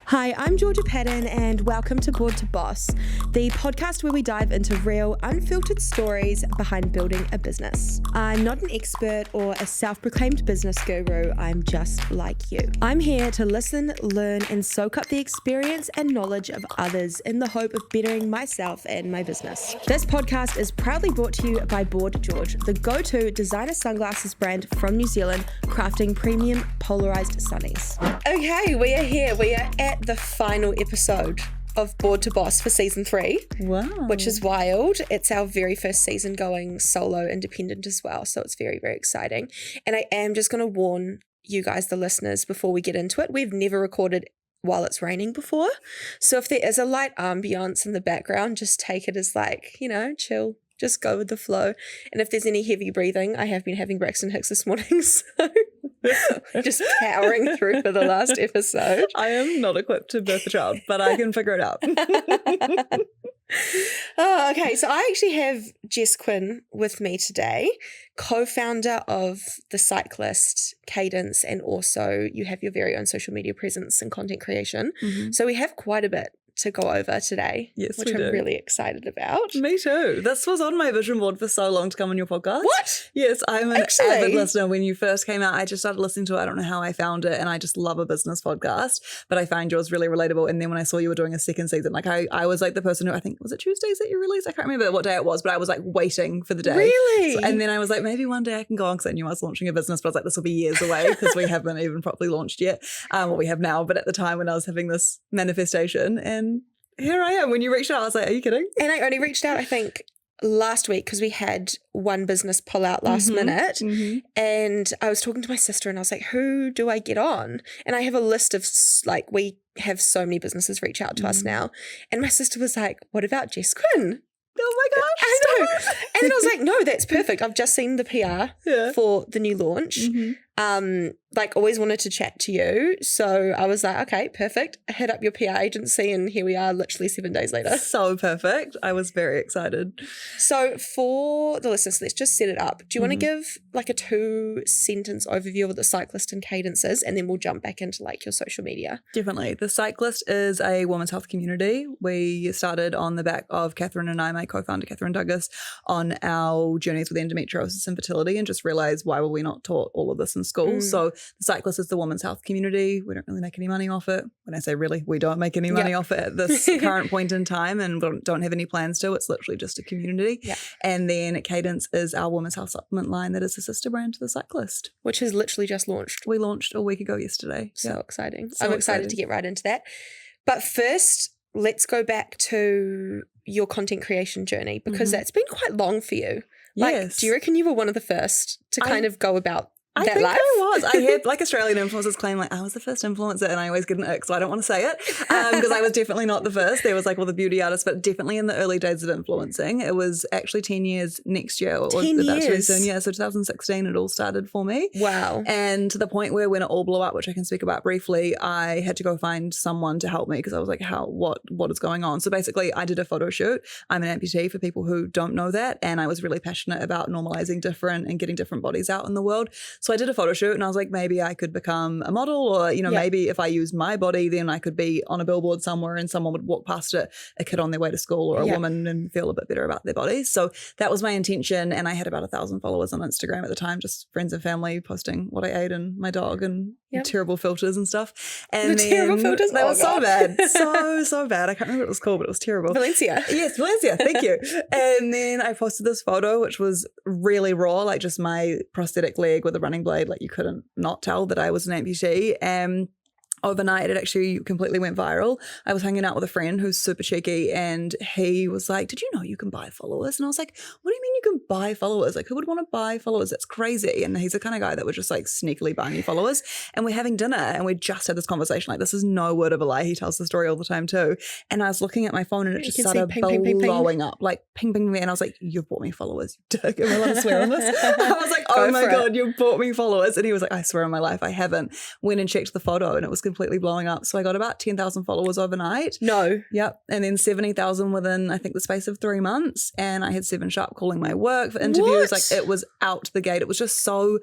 Hi, I'm Georgia Patton and welcome to Board to Boss, the podcast where we dive into real, unfiltered stories behind building a business. I'm not an expert or a self-proclaimed business guru, I'm just like you. I'm here to listen, learn and soak up the experience and knowledge of others in the hope of bettering myself and my business. This podcast is proudly brought to you by Board George, the go-to designer sunglasses brand from New Zealand, crafting premium polarized sunnies. Okay, we are here. We are at the final episode of Board to Boss for season 3. Wow. Which is wild. It's our very first season going solo independent as well. So it's very, very exciting. And I am just going to warn you guys, the listeners, before we get into it. We've never recorded while it's raining before. So if there is a light ambiance in the background, just take it as like, chill. Just go with the flow. And if there's any heavy breathing, I have been having Braxton Hicks this morning. So just powering through for the last episode. I am not equipped to birth a child, but I can figure it out. Oh, okay. So I actually have Jess Quinn with me today, co-founder of the Cyclist, Cadence, and also you have your very own social media presence and content creation. Mm-hmm. So we have quite a bit to go over today, which I'm really excited about. Me too. This was on my vision board for so long to come on your podcast. What? Yes, I'm an avid listener. When you first came out, I just started listening to it. I don't know how I found it, and I just love a business podcast, but I found yours really relatable. And then when I saw you were doing a second season, like I was like the person who, I think, was it Tuesdays that you released? I can't remember what day it was, but I was like waiting for the day. Really? And then I was like, maybe one day I can go on, because I knew I was launching a business, but I was like, this will be years away because we haven't even properly launched yet, what we have now. But at the time when I was having this manifestation, and here I am. When you reached out, I was like, are you kidding? And I only reached out, I think, last week because we had one business pull out last minute. Mm-hmm. And I was talking to my sister and I was like, who do I get on? And I have a list of, like, we have so many businesses reach out to us now. And my sister was like, what about Jess Quinn? Oh my gosh. I know. And then I was like, no, that's perfect. I've just seen the PR for the new launch. Mm-hmm. Always wanted to chat to you. So I was like, okay, perfect. I hit up your PR agency and here we are literally 7 days later. So perfect. I was very excited. So for the listeners, let's just set it up. Do you want to give like a 2-sentence overview of what the Cyclist and Cadence is, and then we'll jump back into like your social media? Definitely. The Cyclist is a women's health community. We started on the back of Catherine and I, my co-founder Catherine Douglas, on our journeys with endometriosis and fertility, and just realized, why were we not taught all of this in school? So the Cyclist is the women's health community. We don't really make any money off it. When I say really, we don't make any money off it at this current point in time, and don't have any plans to. It's literally just a community. Yeah. And then Cadence is our women's health supplement line that is a sister brand to the Cyclist, which has literally just launched. We launched a week ago yesterday. So exciting. I'm excited to get right into that. But first, let's go back to your content creation journey, because that's been quite long for you. Yes. Do you reckon you were one of the first to kind of go about I that think life? I was. I had like Australian influencers claim like I was the first influencer, and I always get an ick, so I don't want to say it because I was definitely not the first. There was like all the beauty artists, but definitely in the early days of influencing. It was actually 10 years next year. 10 years? Soon. Yeah, so 2016 it all started for me. Wow. And to the point where when it all blew up, which I can speak about briefly, I had to go find someone to help me because I was like, what is going on? So basically I did a photo shoot. I'm an amputee for people who don't know that, and I was really passionate about normalizing different and getting different bodies out in the world. So I did a photo shoot, and I was like, maybe I could become a model, or, maybe if I used my body, then I could be on a billboard somewhere and someone would walk past it, a kid on their way to school or a woman, and feel a bit better about their bodies. So that was my intention. And I had about 1,000 followers on Instagram at the time, just friends and family posting what I ate and my dog and terrible filters and stuff. And terrible filters? They were so bad. So bad. I can't remember what it was called, but it was terrible. Valencia. Yes, Valencia. Thank you. And then I posted this photo, which was really raw, like just my prosthetic leg with a running blade. Like you couldn't not tell that I was an amputee. Overnight, it actually completely went viral. I was hanging out with a friend who's super cheeky, and he was like, did you know you can buy followers? And I was like, what do you mean you can buy followers? Like, who would want to buy followers? That's crazy. And he's the kind of guy that would just like sneakily buy me followers. And we're having dinner, and we just had this conversation. Like, this is no word of a lie. He tells the story all the time too. And I was looking at my phone, and it just started blowing up, like ping, ping, ping. And I was like, you've bought me followers, you dick. Am I allowed to swear on this? I was like, oh my God, you've bought me followers. And he was like, I swear on my life, I haven't. Went and checked the photo, and it was completely blowing up. So I got about 10,000 followers overnight. No. Yep. And then 70,000 within, I think, the space of 3 months. And I had 7 Sharp calling my work for interviews. What? Like, it was out the gate. It was just so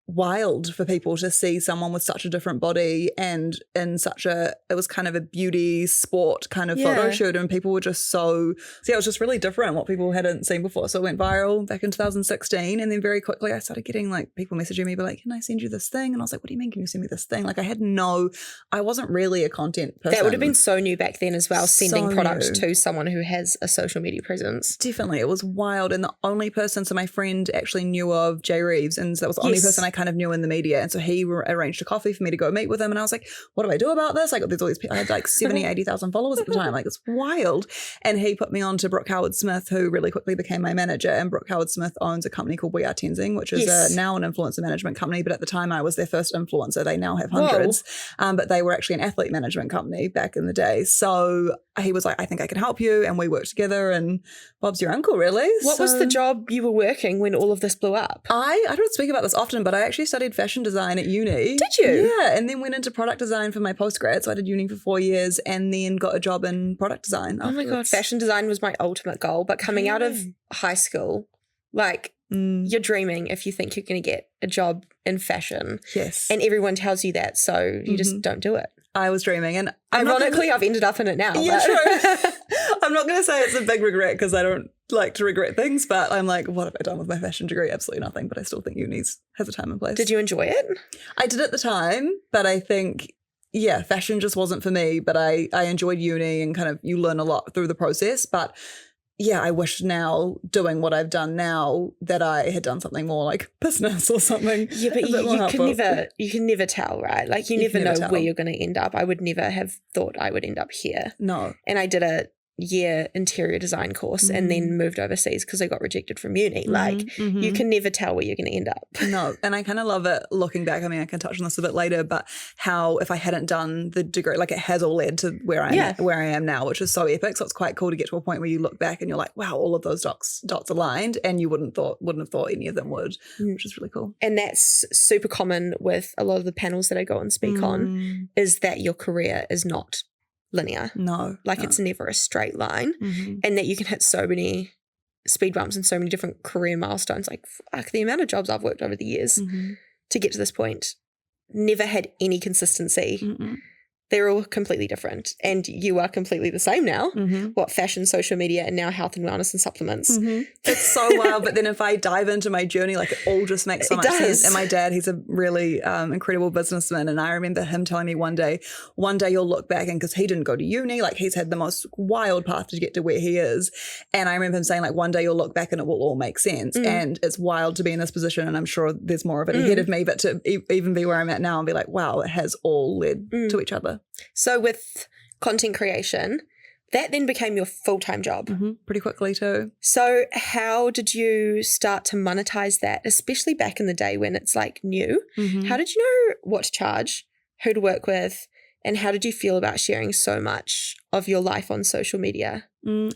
wild for people to see someone with such a different body and in it was kind of a beauty sport kind of photo shoot, and people were just it was just really different, what people hadn't seen before. So it went viral back in 2016, and then very quickly I started getting like people messaging me, be like, can I send you this thing? And I was like, what do you mean, can you send me this thing? Like I wasn't really a content person. That would have been so new back then as well, sending product to someone who has a social media presence. Definitely, it was wild. And the only person, so my friend actually knew of Jay Reeves, and so that was the only person I kind of knew in the media, and so he arranged a coffee for me to go meet with him, and I was like, what do I do about this? Like, there's all these people, I had like 80,000 followers at the time, like it's wild. And he put me on to Brooke Howard-Smith, who really quickly became my manager, and Brooke Howard-Smith owns a company called We Are Tenzing, which is now an influencer management company, but at the time I was their first influencer. They now have hundreds, but they were actually an athlete management company back in the day. So he was like, I think I can help you, and we worked together, and Bob's your uncle, really. What was the job you were working when all of this blew up? I don't speak about this often, but I actually studied fashion design at uni. Did you? Yeah, and then went into product design for my postgrad. So I did uni for 4 years and then got a job in product design afterwards. Oh my God, fashion design was my ultimate goal. But coming out of high school, like you're dreaming if you think you're going to get a job in fashion. Yes. And everyone tells you that, so you just don't do it. I was dreaming, and ironically, I've ended up in it now. Yeah, true. I'm not going to say it's a big regret because I don't like to regret things, but I'm like, what have I done with my fashion degree? Absolutely nothing, but I still think uni has a time and place. Did you enjoy it? I did at the time, but I think, fashion just wasn't for me, but I enjoyed uni, and kind of you learn a lot through the process, but I wish now, doing what I've done now, that I had done something more like business or something. Yeah, but you can never tell, right? Like you never know where you're going to end up. I would never have thought I would end up here. No. And I did a year interior design course and then moved overseas because I got rejected from uni. You can never tell where you're going to end up. No, and I kind of love it looking back. I mean, I can touch on this a bit later, but how if I hadn't done the degree, like it has all led to where I am now, which is so epic. So it's quite cool to get to a point where you look back and you're like, wow, all of those dots aligned, and you wouldn't have thought any of them would, which is really cool. And that's super common with a lot of the panels that I go and speak on, is that your career is not linear. No. It's never a straight line, and that you can hit so many speed bumps and so many different career milestones. Like, fuck, the amount of jobs I've worked over the years to get to this point, never had any consistency. They're all completely different, and you are completely the same now. What, fashion, social media, and now health and wellness and supplements. It's so wild. But then if I dive into my journey, like it all just makes so much sense. And my dad, he's a really incredible businessman, and I remember him telling me one day you'll look back, and because he didn't go to uni, like he's had the most wild path to get to where he is, and I remember him saying like one day you'll look back and it will all make sense. And it's wild to be in this position, and I'm sure there's more of it ahead of me, but to even be where I'm at now and be like, wow, it has all led to each other. So with content creation, that then became your full-time job. Pretty quickly too. So how did you start to monetize that, especially back in the day when it's like new? How did you know what to charge, who to work with, and how did you feel about sharing so much of your life on social media?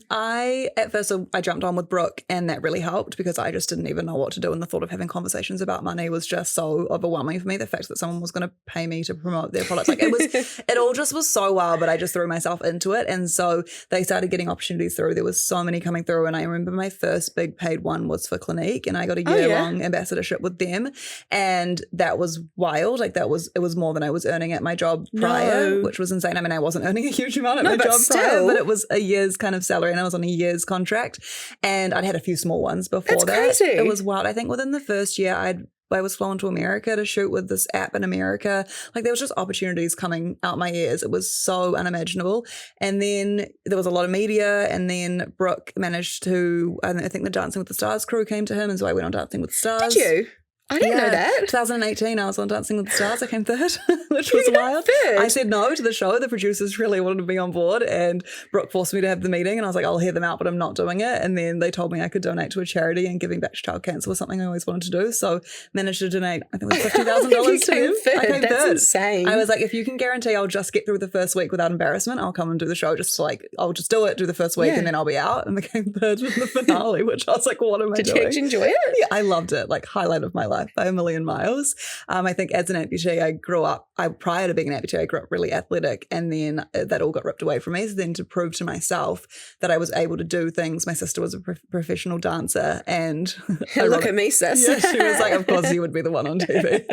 At first I jumped on with Brooke, and that really helped because I just didn't even know what to do, and the thought of having conversations about money was just so overwhelming for me. The fact that someone was going to pay me to promote their products, like it all just was so wild, but I just threw myself into it, and so they started getting opportunities through. There was so many coming through, and I remember my first big paid one was for Clinique, and I got a year-long ambassadorship with them, and that was wild. Like it was more than I was earning at my job prior, which was insane. I mean, I wasn't earning a huge amount at my job prior, but it was a year's kind of salary, and I was on a year's contract, and I'd had a few small ones before that. Crazy. It was wild. I think within the first year I was flown to America to shoot with this app in America. Like there was just opportunities coming out my ears. It was so unimaginable. And then there was a lot of media, and then Brooke managed to, I think the Dancing with the Stars crew came to him, and so I went on Dancing with the Stars. Did you? I didn't know that. 2018, I was on Dancing with the Stars. I came third, which was wild. I said no to the show. The producers really wanted me on board, and Brooke forced me to have the meeting, and I was like, I'll hear them out, but I'm not doing it. And then they told me I could donate to a charity, and giving back to child cancer was something I always wanted to do. So managed to donate, I think it was $50,000 to him. I came That's third. Insane. I was like, if you can guarantee I'll just get through the first week without embarrassment, I'll come and do the show. I'll just do it, do the first week, and then I'll be out. And became third in the finale, which I was like, what am I doing? Did you enjoy it? Yeah, I loved it. Like highlight of my life. life by a million miles. I think as an amputee, prior to being an amputee, I grew up really athletic, and then that all got ripped away from me. So then to prove to myself that I was able to do things, my sister was a professional dancer, and look at me, sis. Yeah, she was like, of course you would be the one on TV.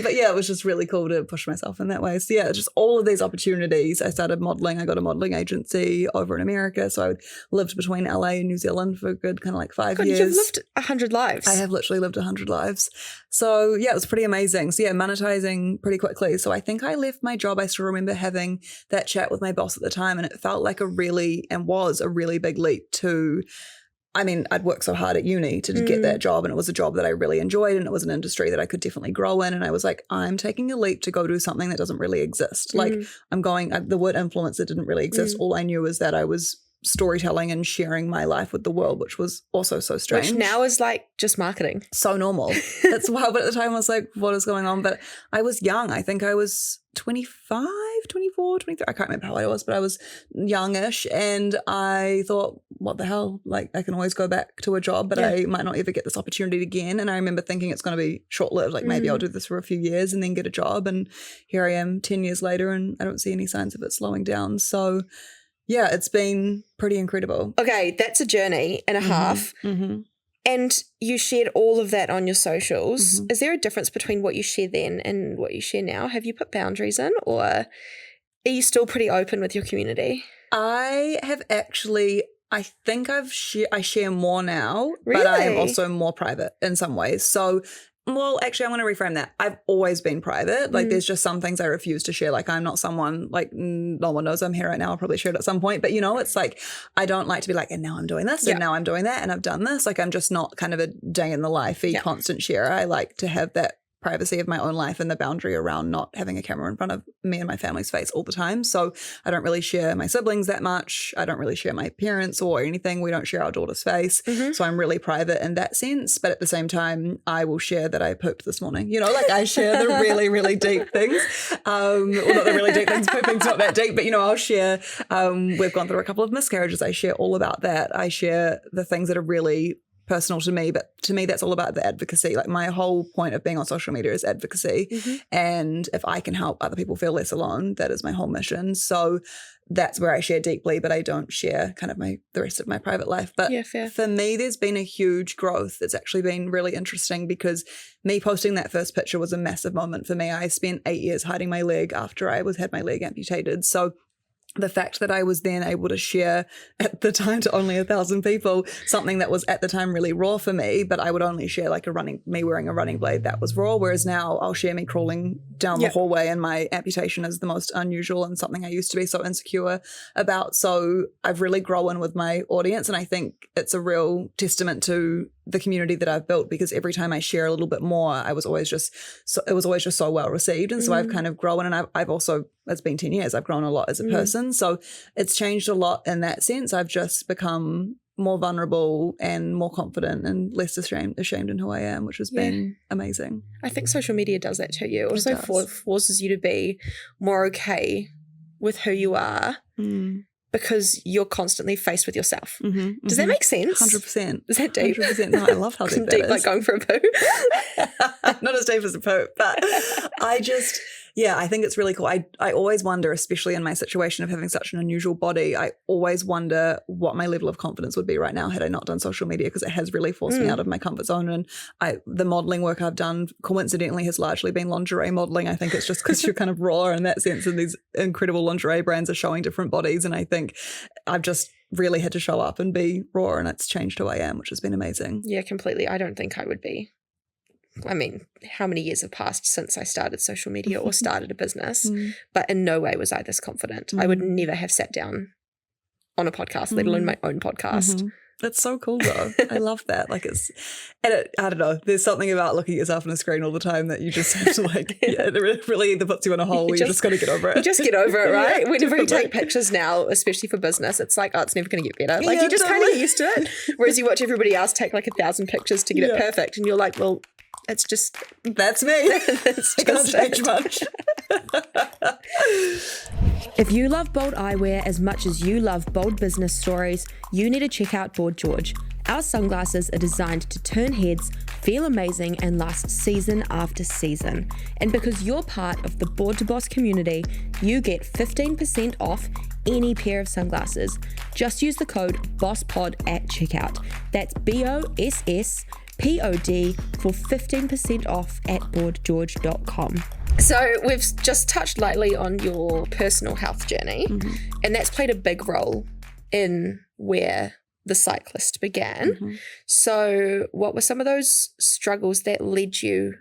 But yeah, it was just really cool to push myself in that way. So yeah, just all of these opportunities. I started modeling. I got a modeling agency over in America. So I lived between LA and New Zealand for a good kind of like 5 years. You've lived 100 lives. I have literally lived 100 lives. So yeah, it was pretty amazing. So yeah, monetizing pretty quickly. So I think I left my job. I still remember having that chat with my boss at the time, and it felt like was a really big leap to, I mean, I'd worked so hard at uni to get that job, and it was a job that I really enjoyed, and it was an industry that I could definitely grow in. And I was like, I'm taking a leap to go do something that doesn't really exist. Like the word influencer didn't really exist. All I knew was that I was storytelling and sharing my life with the world, which was also so strange. Which now is like just marketing. So normal. It's wild. But at the time I was like, what is going on? But I was young. I think I was 25, 24, 23. I can't remember how old I was, but I was youngish, and I thought, what the hell? Like, I can always go back to a job, but I might not ever get this opportunity again. And I remember thinking it's going to be short-lived. Like, maybe I'll do this for a few years and then get a job. And here I am 10 years later, and I don't see any signs of it slowing down. So yeah, it's been pretty incredible. Okay, that's a journey and a half. And you shared all of that on your socials. Is there a difference between what you share then and what you share now? Have you put boundaries in, or are you still pretty open with your community? I have actually, I think I share more now, Really? but I am also more private in some ways. So, well, actually, I want to reframe that. I've always been private. Like, there's just some things I refuse to share. Like, I'm not someone, like, no one knows I'm here right now. I'll probably share it at some point. But, you know, it's like, I don't like to be like, and now I'm doing this, and now I'm doing that, and I've done this. Like, I'm just not kind of a day in the life, constant sharer. I like to have that privacy of my own life and the boundary around not having a camera in front of me and my family's face all the time. So I don't really share my siblings that much. I don't really share my parents or anything. We don't share our daughter's face. So I'm really private in that sense. But at the same time, I will share that I pooped this morning. You know, like, I share the really, really deep things. Well, not the really deep things. Pooping's not that deep, but, you know, I'll share. We've gone through a couple of miscarriages. I share all about that. I share the things that are really personal to me, but to me that's all about the advocacy. Like, my whole point of being on social media is advocacy, and if I can help other people feel less alone, that is my whole mission. So that's where I share deeply, but I don't share kind of the rest of my private life. But for me, there's been a huge growth. It's actually been really interesting, because me posting that first picture was a massive moment for me. I spent 8 years hiding my leg after I had my leg amputated. So the fact that I was then able to share at the time to only 1,000 people something that was at the time really raw for me, but I would only share like me wearing a running blade that was raw, whereas now I'll share me crawling down the hallway, and my amputation is the most unusual and something I used to be so insecure about. So I've really grown with my audience, and I think it's a real testament to the community that I've built, because every time I share a little bit more, it was always just so well received. And so I've kind of grown, and I've also, it's been 10 years, I've grown a lot as a person. So it's changed a lot in that sense. I've just become more vulnerable and more confident and less ashamed in who I am, which has been amazing. I think social media does that to you. It also forces you to be more okay with who you are. Because you're constantly faced with yourself. Does that make sense? 100%. Is that deep? 100%. No, I love how deep that deep, is. like going for a poo. Not as deep as a poop, but I think it's really cool. I always wonder, especially in my situation of having such an unusual body, I always wonder what my level of confidence would be right now had I not done social media, because it has really forced me out of my comfort zone. And the modeling work I've done coincidentally has largely been lingerie modeling. I think it's just because you're kind of raw in that sense, and these incredible lingerie brands are showing different bodies. And I think I've just really had to show up and be raw, and it's changed who I am, which has been amazing. Yeah, completely. I don't think I would be. I mean, how many years have passed since I started social media or started a business, but in no way was I this confident. I would never have sat down on a podcast, let alone my own podcast. That's so cool though. I love that. Like I don't know, there's something about looking at yourself on a screen all the time that you just have to it really either puts you in a hole, or you just got to get over it. You just get over it, right? Whenever you take pictures now, especially for business, it's like, oh, it's never going to get better. Like you just kind of get used to it. Whereas you watch everybody else take like 1,000 pictures to get it perfect, and you're like, well, it's just... That's me. I can't change much. If you love bold eyewear as much as you love bold business stories, you need to check out Bored George. Our sunglasses are designed to turn heads, feel amazing, and last season after season. And because you're part of the Board to Boss community, you get 15% off any pair of sunglasses. Just use the code BOSSPOD at checkout. That's BOSSPOD for 15% off at boardgeorge.com. So we've just touched lightly on your personal health journey, and that's played a big role in where the cyclist began. So what were some of those struggles that led you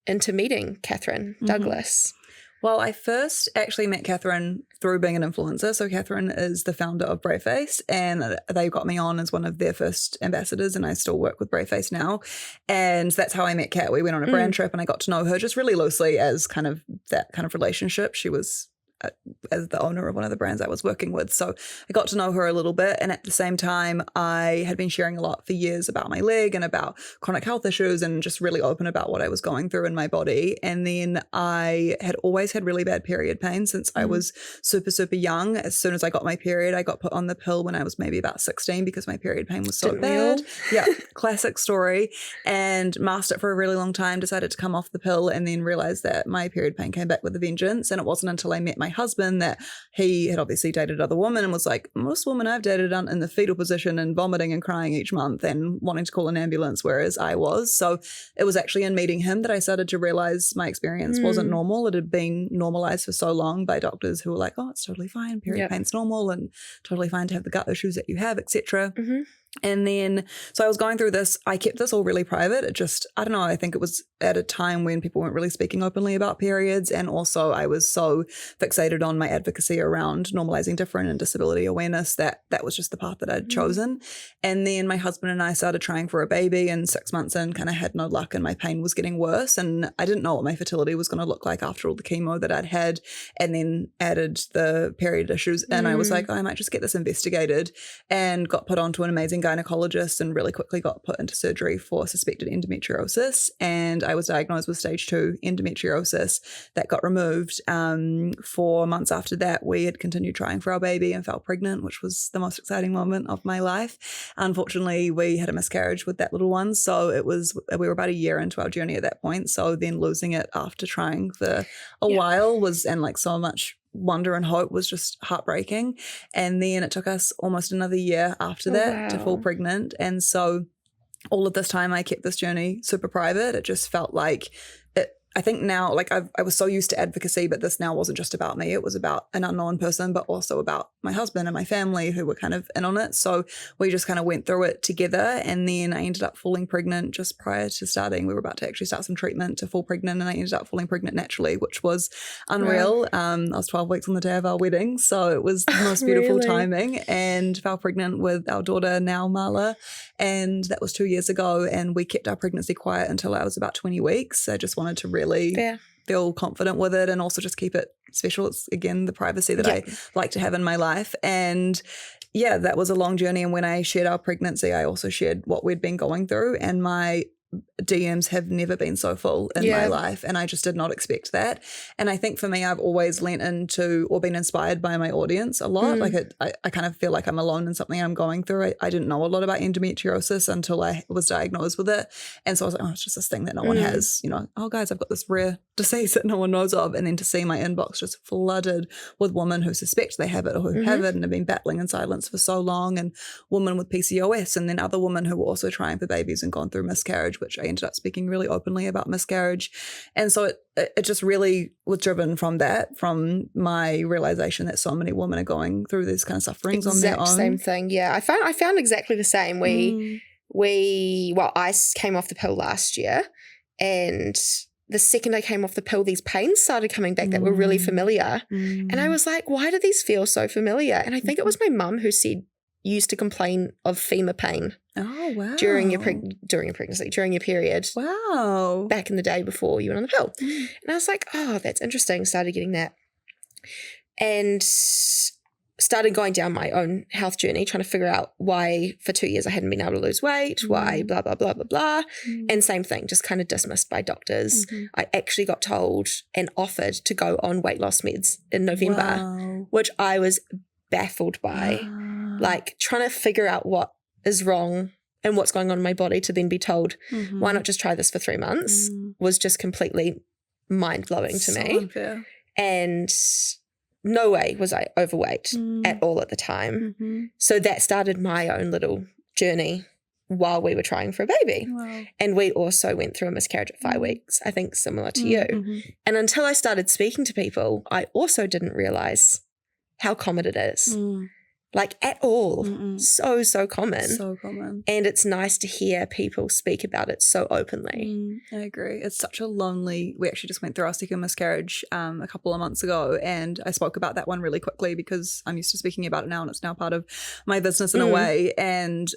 into meeting Catherine Douglas? Well, I first actually met Catherine through being an influencer. So Catherine is the founder of Braveface, and they got me on as one of their first ambassadors, and I still work with Braveface now. And that's how I met Kat. We went on a brand trip and I got to know her just really loosely as kind of that kind of relationship. She was as the owner of one of the brands I was working with. So I got to know her a little bit. And at the same time, I had been sharing a lot for years about my leg and about chronic health issues and just really open about what I was going through in my body. And then I had always had really bad period pain since I was super, super young. As soon as I got my period, I got put on the pill when I was maybe about 16 because my period pain was so bad. Yeah, classic story. And masked it for a really long time, decided to come off the pill, and then realized that my period pain came back with a vengeance. And it wasn't until I met my husband that he had obviously dated other women and was like, most women I've dated are in the fetal position and vomiting and crying each month and wanting to call an ambulance, whereas I was. So it was actually in meeting him that I started to realize my experience wasn't normal. It had been normalized for so long by doctors who were like, oh, it's totally fine, period pain's normal and totally fine to have the gut issues that you have, etc. And then, so I was going through this, I kept this all really private. It just, I don't know, I think it was at a time when people weren't really speaking openly about periods. And also I was so fixated on my advocacy around normalizing different and disability awareness that was just the path that I'd chosen. And then my husband and I started trying for a baby, and 6 months in kind of had no luck and my pain was getting worse. And I didn't know what my fertility was going to look like after all the chemo that I'd had, and then added the period issues. And I was like, oh, I might just get this investigated, and got put onto an amazing gynecologist and really quickly got put into surgery for suspected endometriosis. And I was diagnosed with stage 2 endometriosis that got removed. 4 months after that, we had continued trying for our baby and fell pregnant, which was the most exciting moment of my life. Unfortunately, we had a miscarriage with that little one. So we were about a year into our journey at that point. So then losing it after trying for a while was, and like so much wonder and hope, was just heartbreaking. And then it took us almost another year after that to fall pregnant. And so all of this time I kept this journey super private. It just felt like it, I think now, like I was so used to advocacy, but this now wasn't just about me. It was about an unknown person, but also about my husband and my family who were kind of in on it. So we just kind of went through it together. And then I ended up falling pregnant just prior to starting. We were about to actually start some treatment to fall pregnant, and I ended up falling pregnant naturally, which was unreal. I was 12 weeks on the day of our wedding. So it was the most beautiful timing, and fell pregnant with our daughter now, Marla. And that was 2 years ago. And we kept our pregnancy quiet until I was about 20 weeks. I just wanted to really feel confident with it, and also just keep it special. It's, again, the privacy that I like to have in my life. And yeah, that was a long journey. And when I shared our pregnancy, I also shared what we'd been going through, and my DMs have never been so full in my life, and I just did not expect that. And I think for me, I've always leant into or been inspired by my audience a lot. Like I kind of feel like I'm alone in something I'm going through. I didn't know a lot about endometriosis until I was diagnosed with it, and so I was like, oh, it's just this thing that no one has, you know, oh guys, I've got this rare disease that no one knows of. And then to see my inbox just flooded with women who suspect they have it or who have it and have been battling in silence for so long, and women with PCOS, and then other women who were also trying for babies and gone through miscarriage, which I ended up speaking really openly about miscarriage. And so it just really was driven from that, from my realization that so many women are going through these kind of sufferings on their own. Same thing. Yeah. I found exactly the same. I came off the pill last year, and the second I came off the pill, these pains started coming back that were really familiar. And I was like, why do these feel so familiar? And I think it was my mum who used to complain of femur pain. Oh, wow. During your pregnancy, during your period. Wow. Back in the day before you went on the pill. And I was like, oh, that's interesting. Started getting that. And started going down my own health journey, trying to figure out why for 2 years I hadn't been able to lose weight, why blah, blah, blah, blah, blah. And same thing, just kind of dismissed by doctors. I actually got told and offered to go on weight loss meds in November, which I was baffled by. Like trying to figure out what is wrong and what's going on in my body to then be told, why not just try this for 3 months, was just completely mind-blowing to me. Unfair. And no way was I overweight at all at the time. So that started my own little journey while we were trying for a baby. Wow. And we also went through a miscarriage at 5 weeks, I think similar to you. And until I started speaking to people, I also didn't realize how common it is. Like at all. So common. So common. And it's nice to hear people speak about it so openly. I agree. It's such a lonely, we actually just went through our second miscarriage a couple of months ago, and I spoke about that one really quickly because I'm used to speaking about it now and it's now part of my business in a way. And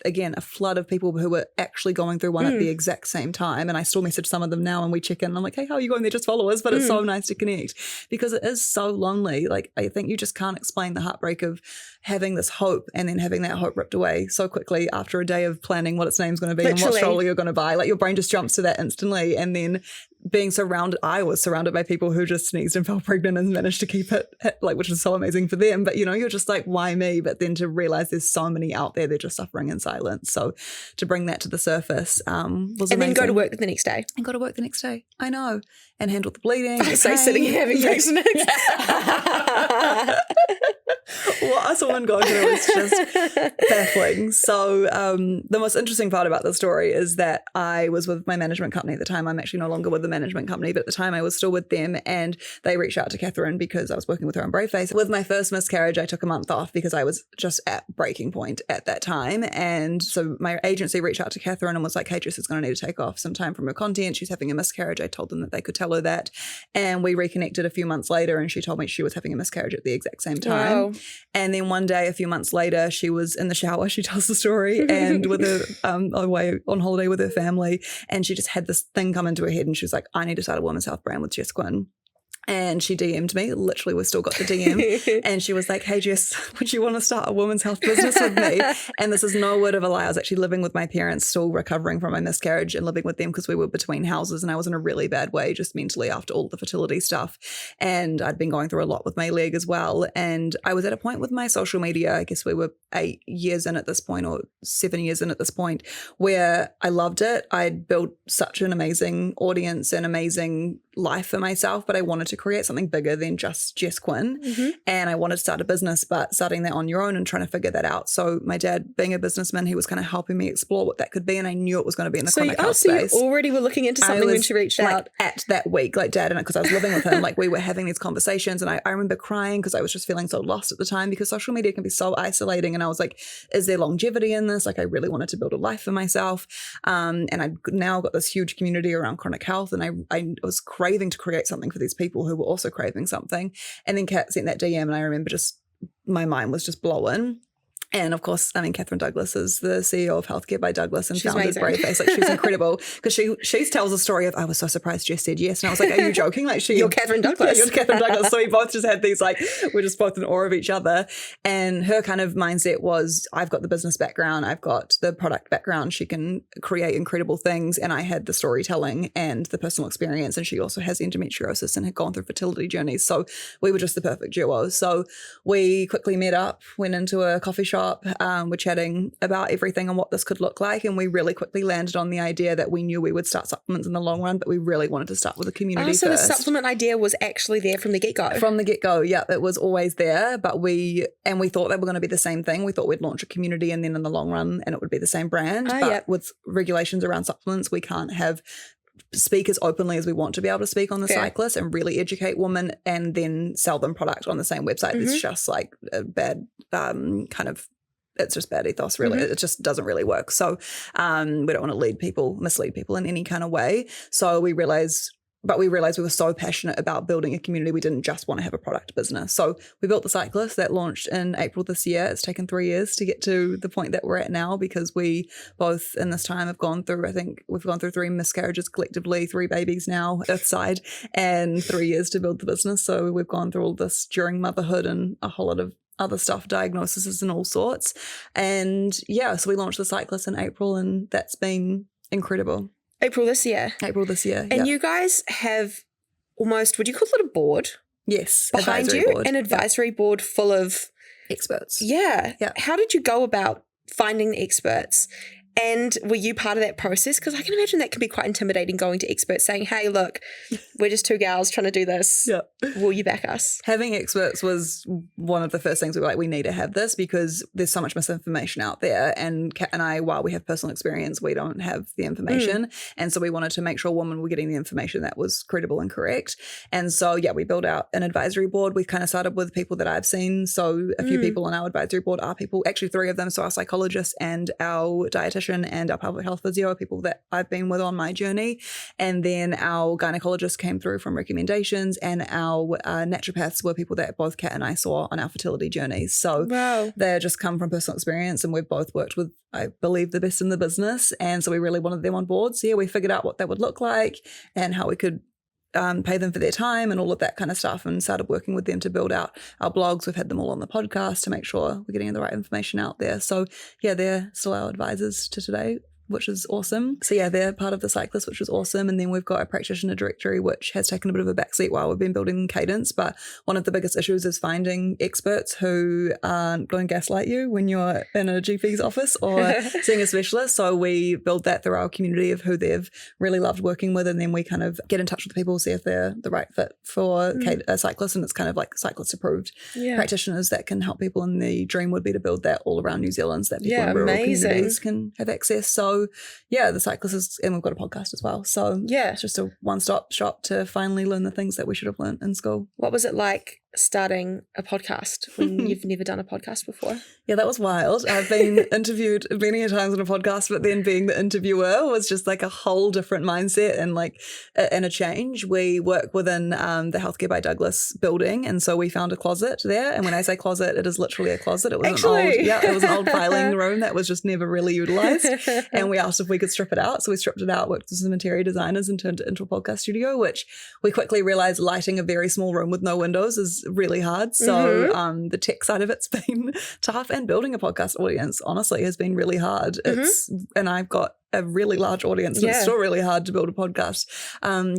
again, a flood of people who were actually going through one at the exact same time. And I still message some of them now and we check in and I'm like, hey, how are you going? They're just followers, but it's so nice to connect because it is so lonely. Like I think you just can't explain the heartbreak of having this hope and then having that hope ripped away so quickly after a day of planning what its name's going to be and what stroller you're going to buy. Like your brain just jumps to that instantly. And then being surrounded, I was surrounded by people who just sneezed and fell pregnant and managed to keep it, like, which was so amazing for them. But, you know, you're just like, why me? But then to realize there's so many out there, they're just suffering in silence. So to bring that to the surface was amazing. And then go to work the next day. And go to work the next day. I know. And handle the bleeding. I say sitting here having vaccinations. What us women go through is just baffling. So the most interesting part about the story is that I was with my management company at the time. I'm actually no longer with the management company, but at the time I was still with them, and they reached out to Catherine because I was working with her on Braveface. With my first miscarriage, I took a month off because I was just at breaking point at that time. And so my agency reached out to Catherine and was like, hey, Jess is going to need to take off some time from her content. She's having a miscarriage. I told them that they could tell her that. And we reconnected a few months later and she told me she was having a miscarriage at the exact same time. Wow. And then one day, a few months later, she was in the shower, she tells the story, and with her away on holiday with her family, and she just had this thing come into her head and she was like, I need to start a women's health brand with Jess Quinn. And she DM'd me, literally we've still got the DM, and she was like, hey Jess, would you want to start a women's health business with me? And this is no word of a lie. I was actually living with my parents, still recovering from my miscarriage and living with them because we were between houses and I was in a really bad way just mentally after all the fertility stuff. And I'd been going through a lot with my leg as well. And I was at a point with my social media, I guess we were 8 years in at this point or 7 years in at this point, where I loved it. I'd built such an amazing audience and amazing life for myself, but I wanted to create something bigger than just Jess Quinn. And I wanted to start a business, but starting that on your own and trying to figure that out. So my dad, being a businessman, he was kind of helping me explore what that could be, and I knew it was going to be in the chronic health space. So you already were looking into something when she reached out? At that week, like dad, and because I was living with him, like we were having these conversations, and I remember crying because I was just feeling so lost at the time because social media can be so isolating, and I was like, is there longevity in this? Like I really wanted to build a life for myself, and I've now got this huge community around chronic health, and I was craving to create something for these people who were also craving something. And then Kat sent that DM, and I remember just my mind was just blowing. And of course, I mean, Catherine Douglas is the CEO of Healthcare by Douglas and founded Braveface. Like she's incredible because she tells a story of, I was so surprised Jess said yes. And I was like, are you joking? Like you're Catherine Douglas. Yeah, you're Catherine Douglas. So we both just had these, like, we're just both in awe of each other. And her kind of mindset was, I've got the business background. I've got the product background. She can create incredible things. And I had the storytelling and the personal experience. And she also has endometriosis and had gone through fertility journeys. So we were just the perfect duo. So we quickly met up, went into a coffee shop. We're chatting about everything and what this could look like, and we really quickly landed on the idea that we knew we would start supplements in the long run, but we really wanted to start with a community first. So the supplement idea was actually there from the get-go? From the get-go, yeah. It was always there, but we thought they were going to be the same thing. We thought we'd launch a community and then in the long run, and it would be the same brand. With regulations around supplements, we can't speak as openly as we want to be able to speak on the Cyclist and really educate women and then sell them product on the same website. It's just like a bad it's just bad ethos, really. It just doesn't really work. So we don't want to mislead people in any kind of way. So we realized we were so passionate about building a community, we didn't just want to have a product business. So we built the Cyclist that launched in April this year. It's taken 3 years to get to the point that we're at now because we both in this time have gone through, I think we've gone through 3 miscarriages collectively, 3 babies now, Earthside, and 3 years to build the business. So we've gone through all this during motherhood and a whole lot of other stuff, diagnoses and all sorts. And yeah, so we launched the Cyclist in April, and that's been incredible. April this year. And you guys have almost, would you call it a board? Yes. Behind you, board. An advisory board full of experts. Yeah. How did you go about finding the experts. And were you part of that process? Because I can imagine that can be quite intimidating, going to experts saying, hey, look, we're just two gals trying to do this. Yeah. Will you back us? Having experts was one of the first things we were like, we need to have this because there's so much misinformation out there. And Kat and I, while we have personal experience, we don't have the information. And so we wanted to make sure women were getting the information that was credible and correct. And so, yeah, we built out an advisory board. We kind of started with people that I've seen. So a few people on our advisory board are people, actually 3 of them. So our psychologist and our dietitian and our public health physio are people that I've been with on my journey. And then our gynecologist came through from recommendations, and our naturopaths were people that both Kat and I saw on our fertility journeys. So they just come from personal experience, and we've both worked with, I believe, the best in the business. And so we really wanted them on board. So yeah, we figured out what that would look like and how we could pay them for their time and all of that kind of stuff, and started working with them to build out our blogs. We've had them all on the podcast to make sure we're getting the right information out there. So yeah, they're still our advisors to today, which is awesome. So yeah, they're part of the Cyclist, which is awesome. And then we've got a practitioner directory, which has taken a bit of a backseat while we've been building Cadence. But one of the biggest issues is finding experts who aren't going to gaslight you when you're in a GP's office or seeing a specialist. So we build that through our community of who they've really loved working with. And then we kind of get in touch with people, see if they're the right fit for a cyclist. And it's kind of like cyclist approved practitioners that can help people. And the dream would be to build that all around New Zealand so that people in rural communities can have access. So yeah, the Cyclist is, and we've got a podcast as well. So yeah, it's just a one-stop shop to finally learn the things that we should have learned in school. What was it like starting a podcast when you've never done a podcast before? Yeah, that was wild. I've been interviewed many times on a podcast, but then being the interviewer was just like a whole different mindset and like and a change. We work within the Healthcare by Douglas building, and so we found a closet there. And when I say closet, it is literally a closet. It was it was an old filing room that was just never really utilized. And we asked if we could strip it out. So we stripped it out, worked with some interior designers and turned it into a podcast studio, which we quickly realized lighting a very small room with no windows is really hard. So the tech side of it's been tough, and building a podcast audience honestly has been really hard. And I've got a really large audience, and it's still really hard to build a podcast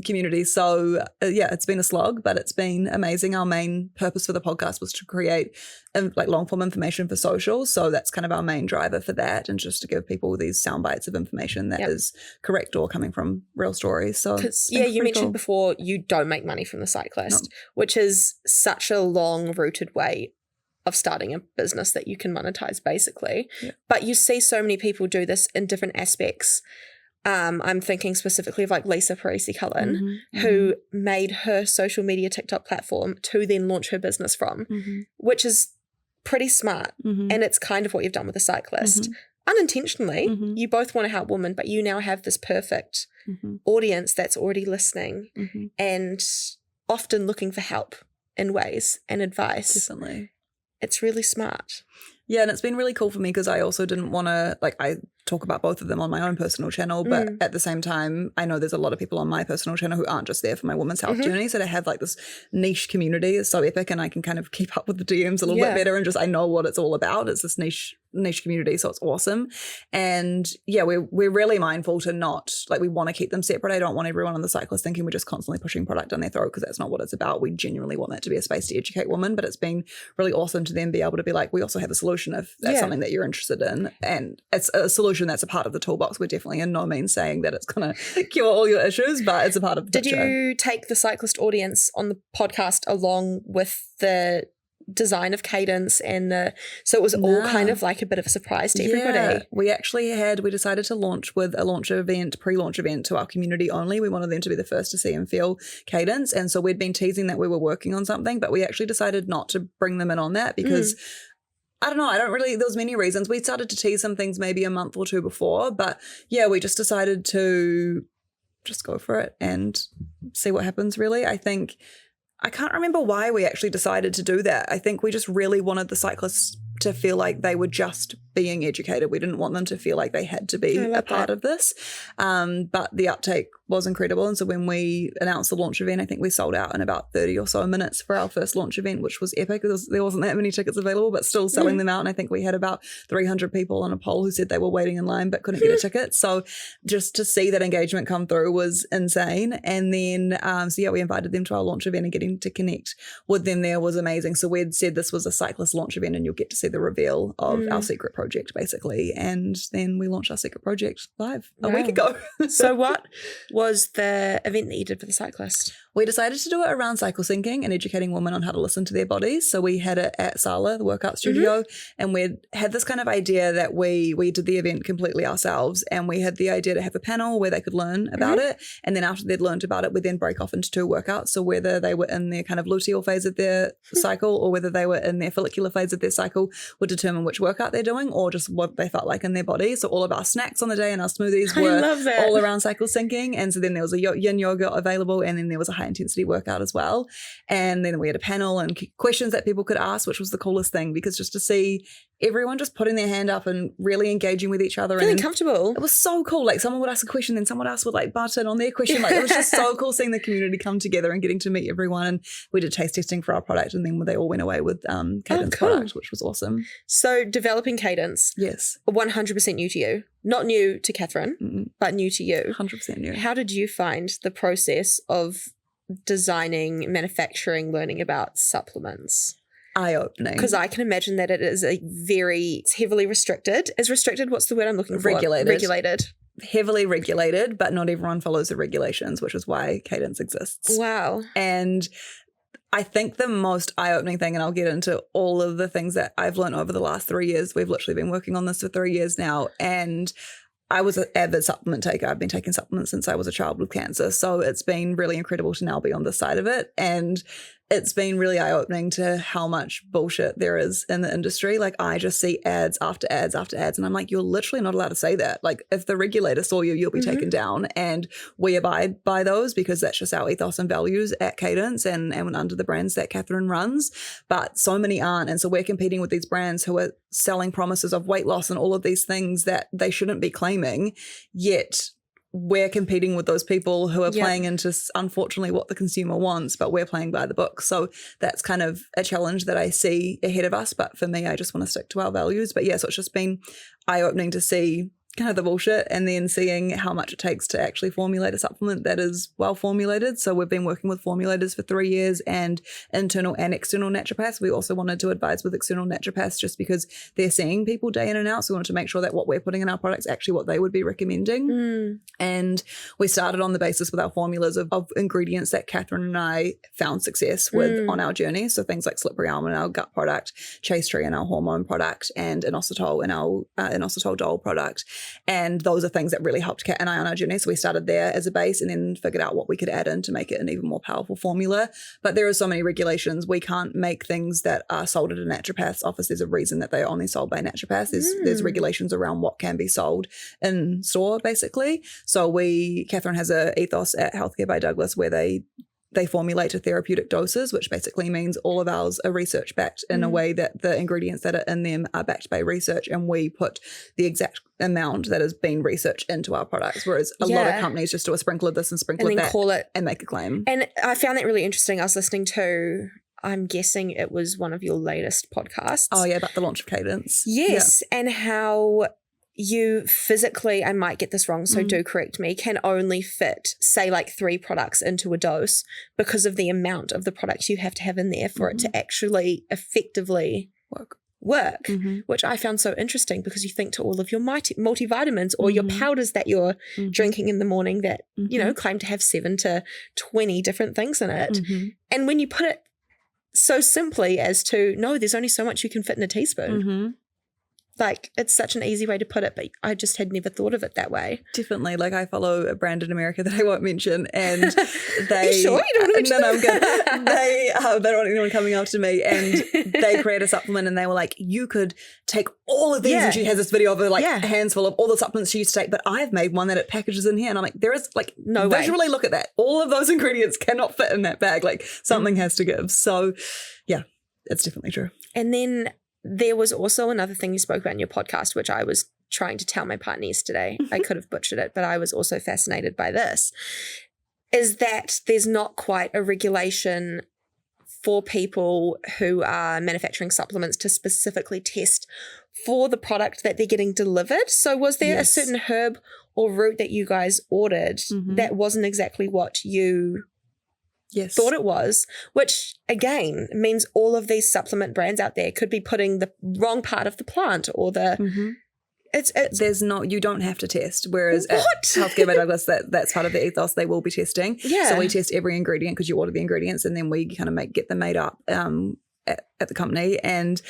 community. So yeah, it's been a slog, but it's been amazing. Our main purpose for the podcast was to create like long form information for social. So that's kind of our main driver for that, and just to give people these sound bites of information that is correct or coming from real stories. So you mentioned before you don't make money from the Cyclist, which is such a long rooted way of starting a business that you can monetize basically. But you see so many people do this in different aspects. I'm thinking specifically of like Lisa Parisi-Cullen, who made her social media TikTok platform to then launch her business from, which is pretty smart. And it's kind of what you've done with the Cyclist. Unintentionally, you both want to help women, but you now have this perfect audience that's already listening and often looking for help in ways and advice. Definitely. It's really smart. Yeah, and it's been really cool for me because I also didn't want to, like, I talk about both of them on my own personal channel, but at the same time, I know there's a lot of people on my personal channel who aren't just there for my women's health journey. So to have like this niche community is so epic, and I can kind of keep up with the DMs a little bit better, and just I know what it's all about. It's this niche community, so it's awesome. And yeah, we're really mindful to not, like, we want to keep them separate. I don't want everyone on the Cyclist thinking we're just constantly pushing product down their throat, because that's not what it's about. We genuinely want that to be a space to educate women, but it's been really awesome to then be able to be like, we also have a solution if that's something that you're interested in, and it's a solution that's a part of the toolbox. We're definitely in no means saying that it's going to cure all your issues, but it's a part of the picture. Did you take the Cyclist audience on the podcast along with the design of Cadence so it was all kind of like a bit of a surprise to everybody? We decided to launch with a pre-launch event to our community only. We wanted them to be the first to see and feel Cadence, and so we'd been teasing that we were working on something, but we actually decided not to bring them in on that because I don't know. There was many reasons. We started to tease some things maybe a month or two before, but yeah, we just decided to just go for it and see what happens, really. I can't remember why we actually decided to do that. I think we just really wanted the cyclists to feel like they were just being educated. We didn't want them to feel like they had to be a part of this. But the uptake was incredible. And so when we announced the launch event, I think we sold out in about 30 or so minutes for our first launch event, which was epic. There wasn't that many tickets available, but still selling them out. And I think we had about 300 people on a poll who said they were waiting in line but couldn't get a ticket. So just to see that engagement come through was insane. And then, we invited them to our launch event, and getting to connect with them there was amazing. So we'd said this was a cyclist launch event and you'll get to see the reveal of our secret project, basically. And then we launched our secret project live a week ago. So what was the event that you did for the cyclist? We decided to do it around cycle syncing and educating women on how to listen to their bodies. So we had it at Sala, the workout studio, and we had this kind of idea that we did the event completely ourselves, and we had the idea to have a panel where they could learn about it. And then after they'd learned about it, we'd then break off into 2 workouts. So whether they were in their kind of luteal phase of their cycle or whether they were in their follicular phase of their cycle would determine which workout they're doing or just what they felt like in their body. So all of our snacks on the day and our smoothies were all around cycle syncing. And so then there was a yin yoga available, and then there was a high intensity workout as well. And then we had a panel and questions that people could ask, which was the coolest thing, because just to see everyone just putting their hand up and really engaging with each other. Feeling comfortable. It was so cool. Like someone would ask a question, then someone else would like butt in on their question. Like it was just so cool seeing the community come together and getting to meet everyone. And we did taste testing for our product, and then they all went away with Cadence product, which was awesome. So developing Cadence. Yes. 100% new to you. Not new to Catherine, but new to you. 100% new. How did you find the process of designing, manufacturing, learning about supplements? Eye-opening. Because I can imagine that it's heavily restricted. Is restricted, what's the word I'm looking for? Regulated. Heavily regulated, but not everyone follows the regulations, which is why Cadence exists. Wow. And I think the most eye-opening thing, and I'll get into all of the things that I've learned over the last 3 years. We've literally been working on this for 3 years now, and I was an avid supplement taker. I've been taking supplements since I was a child with cancer. So it's been really incredible to now be on this side of it. And it's been really eye-opening to how much bullshit there is in the industry. Like I just see ads after ads after ads, and I'm like, you're literally not allowed to say that. Like if the regulator saw you, you'll be taken down. And we abide by those because that's just our ethos and values at Cadence and under the brands that Catherine runs. But so many aren't. And so we're competing with these brands who are selling promises of weight loss and all of these things that they shouldn't be claiming, yet we're competing with those people who are playing into, unfortunately, what the consumer wants, but we're playing by the book. So that's kind of a challenge that I see ahead of us. But for me, I just want to stick to our values. But yeah, so it's just been eye-opening to see kind of the bullshit and then seeing how much it takes to actually formulate a supplement that is well formulated. So we've been working with formulators for 3 years and internal and external naturopaths. We also wanted to advise with external naturopaths just because they're seeing people day in and out. So we wanted to make sure that what we're putting in our products actually what they would be recommending. And we started on the basis with our formulas of ingredients that Catherine and I found success with on our journey. So things like slippery almond, our gut product, chase tree and our hormone product, and inositol in our inositol dole product. And those are things that really helped Kat and I on our journey. So we started there as a base and then figured out what we could add in to make it an even more powerful formula. But there are so many regulations. We can't make things that are sold at a naturopath's office. There's a reason that they're only sold by naturopaths. There's regulations around what can be sold in store, basically. So Catherine has a ethos at Healthcare by Douglas where they formulate to therapeutic doses, which basically means all of ours are research backed in a way that the ingredients that are in them are backed by research, and we put the exact amount that has been researched into our products, whereas a lot of companies just do a sprinkle of this and sprinkle of that call it and make a claim. And I found that really interesting. I was listening to, I'm guessing it was one of your latest podcasts. Oh yeah, about the launch of Cadence. Yes, and how you physically, I might get this wrong, so do correct me, can only fit, say, like 3 products into a dose because of the amount of the products you have to have in there for it to actually effectively work, which I found so interesting because you think to all of your multivitamins or your powders that you're drinking in the morning that, you know, claim to have 7 to 20 different things in it. And when you put it so simply as to, no, there's only so much you can fit in a teaspoon. Like, it's such an easy way to put it, but I just had never thought of it that way. Definitely. Like, I follow a brand in America that I won't mention, and they... Are you sure? You don't want to mention No, I'm good. They don't want anyone coming after me, and they create a supplement, and they were like, you could take all of these, and she has this video of her, like, hands full of all the supplements she used to take, but I've made one that it packages in here, and I'm like, there is, like, no visually way. Look at that. All of those ingredients cannot fit in that bag. Like, something has to give. So, yeah, it's definitely true. And then there was also another thing you spoke about in your podcast, which I was trying to tell my partner yesterday, I could have butchered it, but I was also fascinated by this, is that there's not quite a regulation for people who are manufacturing supplements to specifically test for the product that they're getting delivered. So was there a certain herb or root that you guys ordered that wasn't exactly what you thought it was, which again means all of these supplement brands out there could be putting the wrong part of the plant or the there's not, you don't have to test, whereas at Healthcare by Douglas, that's part of the ethos. They will be testing. So we test every ingredient because you order the ingredients, and then we kind of get them made up at the company. And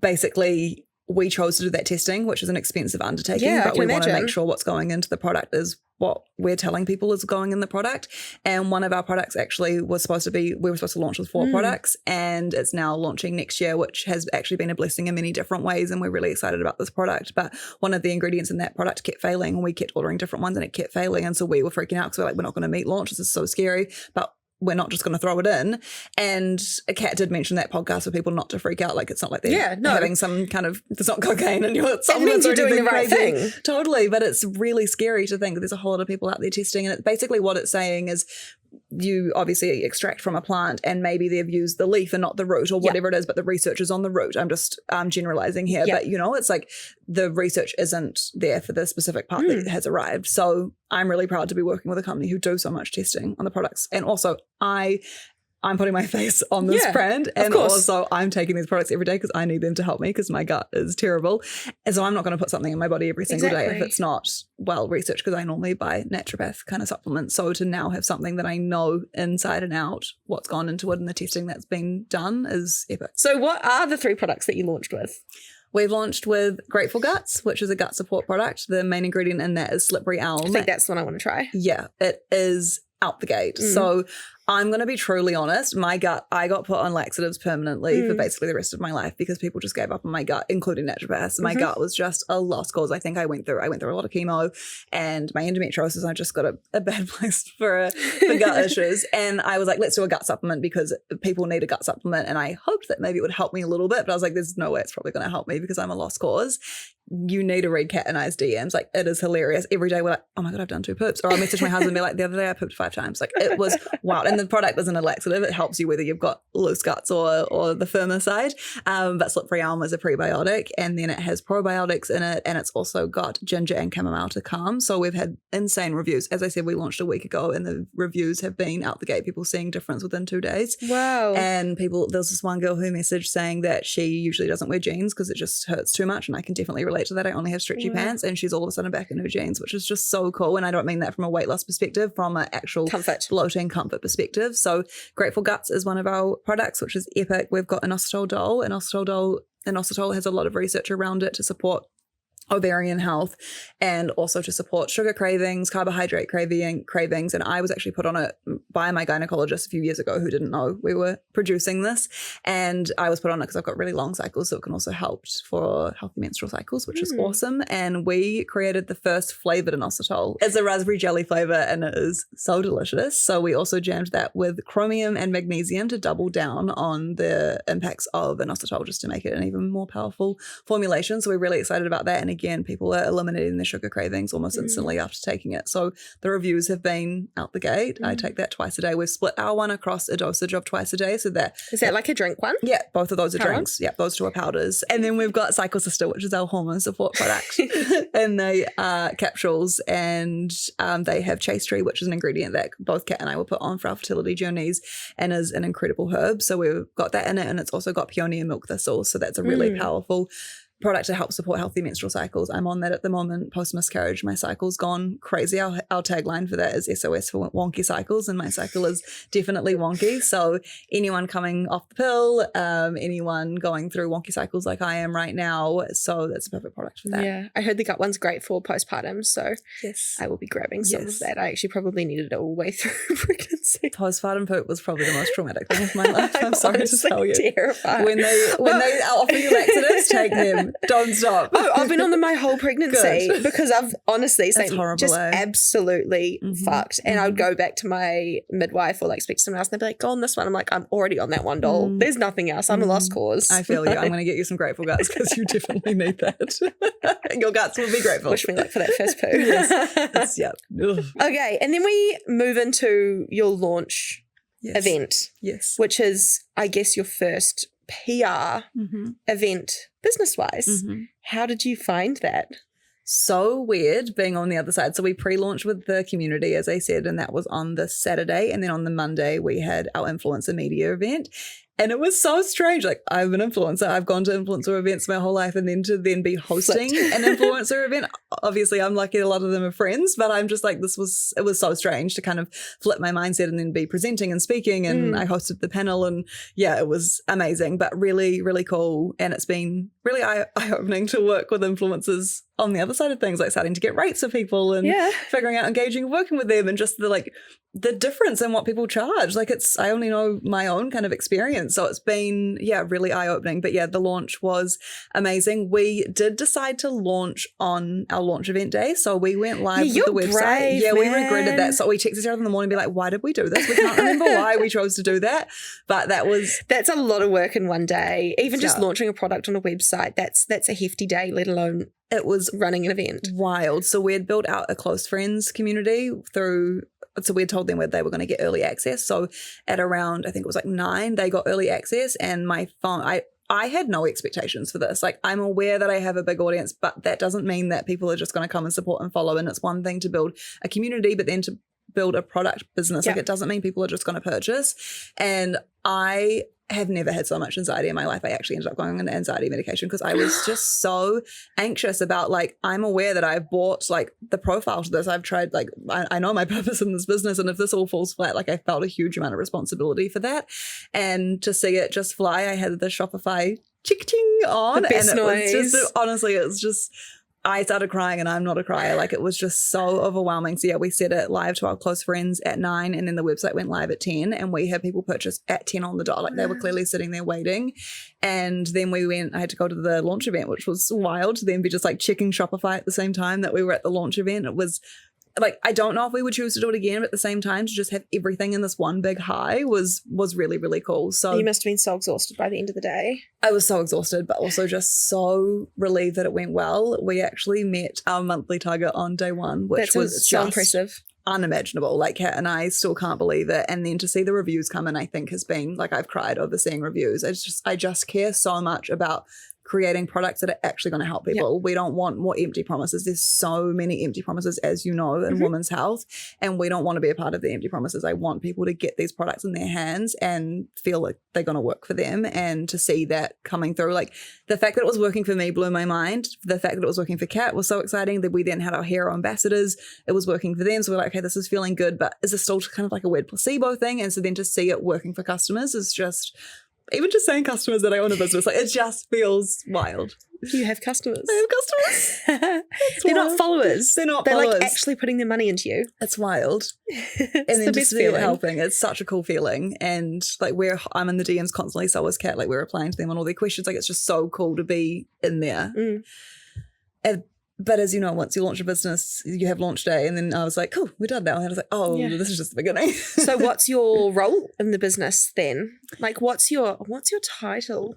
basically we chose to do that testing, which is an expensive undertaking, but we want to make sure what's going into the product is what we're telling people is going in the product. And one of our products actually was supposed to be, we were supposed to launch with 4 products, and it's now launching next year, which has actually been a blessing in many different ways. And we're really excited about this product. But one of the ingredients in that product kept failing, and we kept ordering different ones and it kept failing. And so we were freaking out because we're like, we're not going to meet launch. This is so scary. But we're not just going to throw it in. And Kat did mention that podcast for people not to freak out. Like, it's not like they're having some kind of, there's not cocaine in your supplements. It means you're doing the right thing. Totally. But it's really scary to think that there's a whole lot of people out there testing. And basically what it's saying is you obviously extract from a plant and maybe they've used the leaf and not the root or whatever it is, but the research is on the root. I'm generalizing here, but it's like the research isn't there for the specific part that has arrived. So I'm really proud to be working with a company who do so much testing on the products. And also I'm putting my face on this brand, and also I'm taking these products every day because I need them to help me because my gut is terrible. And so I'm not going to put something in my body every single day if it's not well researched, because I normally buy naturopath kind of supplements. So to now have something that I know inside and out what's gone into it and the testing that's been done is epic. So what are the 3 products that you launched with? We've launched with Grateful Guts, which is a gut support product. The main ingredient in that is slippery elm. I think that's the one I want to try. Yeah, it is out the gate. So I'm going to be truly honest. I got put on laxatives permanently for basically the rest of my life because people just gave up on my gut, including naturopaths. My gut was just a lost cause. I think I went through a lot of chemo and my endometriosis. I just got a bad place for gut issues. And I was like, let's do a gut supplement because people need a gut supplement. And I hoped that maybe it would help me a little bit, but I was like, there's no way it's probably going to help me because I'm a lost cause. You need to read Kat and I's DMs. Like, it is hilarious. Every day we're like, oh my God, I've done 2 poops. Or I'll message my husband and be like, the other day I pooped 5 times. Like, it was wild. And the product isn't a laxative. It helps you whether you've got loose guts or the firmer side. But slippery elm is a prebiotic, and then it has probiotics in it, and it's also got ginger and chamomile to calm. So we've had insane reviews. As I said, we launched a week ago and the reviews have been out the gate. People seeing difference within 2 days. Wow. And there's this one girl who messaged saying that she usually doesn't wear jeans because it just hurts too much, and I can definitely relate to that. I only have stretchy pants, and she's all of a sudden back in her jeans, which is just so cool. And I don't mean that from a weight loss perspective, from an actual bloating comfort perspective. So Grateful Guts is one of our products, which is epic. We've got inositol dole. Inositol has a lot of research around it to support ovarian health and also to support sugar cravings, carbohydrate cravings. And I was actually put on it by my gynecologist a few years ago who didn't know we were producing this. And I was put on it because I've got really long cycles, so it can also help for healthy menstrual cycles, which is awesome. And we created the first flavored inositol. It's a raspberry jelly flavor and it is so delicious. So we also jammed that with chromium and magnesium to double down on the impacts of inositol, just to make it an even more powerful formulation. So we're really excited about that. And again, people are eliminating their sugar cravings almost instantly after taking it. So the reviews have been out the gate. I take that twice a day. We've split our one across a dosage of twice a day. So that is that like a drink one? Yeah, both of those are drinks. Yeah, those 2 are powders. And then we've got Cycle Sister, which is our hormone support product. And they are capsules, and they have chase tree, which is an ingredient that both Kat and I will put on for our fertility journeys and is an incredible herb. So we've got that in it, and it's also got peony and milk thistle. So that's a really powerful product to help support healthy menstrual cycles. I'm on that at the moment. Post miscarriage, my cycle's gone crazy. Our tagline for that is SOS for wonky cycles, and my cycle is definitely wonky. So anyone coming off the pill, anyone going through wonky cycles like I am right now, so that's a perfect product for that. Yeah, I heard the gut one's great for postpartum, so I will be grabbing some of that. I actually probably needed it all the way through pregnancy. Postpartum poop was probably the most traumatic thing of my life. I'm sorry to tell you. Terrified. When they offer you laxatives, take them. Don't stop. Oh, I've been on them my whole pregnancy because I've honestly horrible, just absolutely fucked. And I would go back to my midwife or like speak to someone else and they'd be like, go on this one. I'm like, I'm already on that one, doll. There's nothing else. I'm a lost cause. I feel you. I'm going to get you some grateful guts because you definitely need that. Your guts will be grateful. Wish me luck for that first poo. Yes. Yep. Okay. And then we move into your launch event. Yes. Which is, I guess, your first PR event business-wise. How did you find that? So weird being on the other side. So we pre-launched with the community, as I said, and that was on the Saturday. And then on the Monday, we had our influencer media event. And it was so strange. Like, I'm an influencer. I've gone to influencer events my whole life, and then to then be hosting an influencer event. Obviously, I'm lucky a lot of them are friends, but I'm just like, it was so strange to kind of flip my mindset and then be presenting and speaking. And I hosted the panel, and yeah, it was amazing, but really, really cool. And it's been really eye-opening to work with influencers on the other side of things, like starting to get rates of people and figuring out engaging, working with them, and just the difference in what people charge. Like, I only know my own kind of experience. So it's been, really eye-opening. But the launch was amazing. We did decide to launch on our launch event day. So we went live with the website. Brave, we regretted that. So we texted each other in the morning and be like, why did we do this? We can't remember why we chose to do that. But that's a lot of work in one day. Even just launching a product on a website, that's a hefty day, let alone it was running an event. Wild. So we had built out a close friends community so we had told them where they were going to get early access. So at around, I think it was like 9, they got early access, and my phone, I had no expectations for this. Like, I'm aware that I have a big audience, but that doesn't mean that people are just going to come and support and follow. And it's one thing to build a community, but then to build a product business. Like, it doesn't mean people are just going to purchase. And I have never had so much anxiety in my life. I actually ended up going on anxiety medication because I was just so anxious about, like, I'm aware that I've bought like the profile to this. I've tried, like, I know my purpose in this business, and if this all falls flat, like, I felt a huge amount of responsibility for that. And to see it just fly, I had the Shopify chick-ting on, the best and it noise. was just, honestly, it was just, I started crying, and I'm not a crier. Like, it was just so overwhelming. So we set it live to our close friends at 9, and then the website went live at 10, and we had people purchase at 10 on the dot. Like, they were clearly sitting there waiting. And then I had to go to the launch event, which was wild to then be just like checking Shopify at the same time that we were at the launch event. It was like, I don't know if we would choose to do it again, but at the same time, to just have everything in this one big high was really, really cool. So you must have been so exhausted by the end of the day. I was so exhausted, but also just so relieved that it went well. We actually met our monthly target on day 1, which was so impressive. Unimaginable. Like, Kat and I still can't believe it. And then to see the reviews come in, I think has been, like, I've cried over seeing reviews. I just care so much about creating products that are actually going to help people. We don't want more empty promises. There's so many empty promises, as you know, in women's health, and we don't want to be a part of the empty promises. I want people to get these products in their hands and feel like they're going to work for them, and to see that coming through. Like, the fact that it was working for me blew my mind. The fact that it was working for Kat was so exciting. That we then had our hero ambassadors. It was working for them. So we're like, okay, this is feeling good, but is this still kind of like a weird placebo thing? And so then to see it working for customers is just, even just saying customers that I own a business, like, it just feels wild. You have customers. I have customers. They're not followers. They're not They're followers. like actually putting their money into you. It's wild. It's and then the to best see feeling. it helping, it's such a cool feeling. And like, I'm in the DMs constantly, so is Kat. Like, we're replying to them on all their questions. Like, it's just so cool to be in there. But as you know, once you launch a business, you have launch day. And then I was like, cool, we're done now. And I was like, this is just the beginning. So what's your role in the business then? Like, what's your title?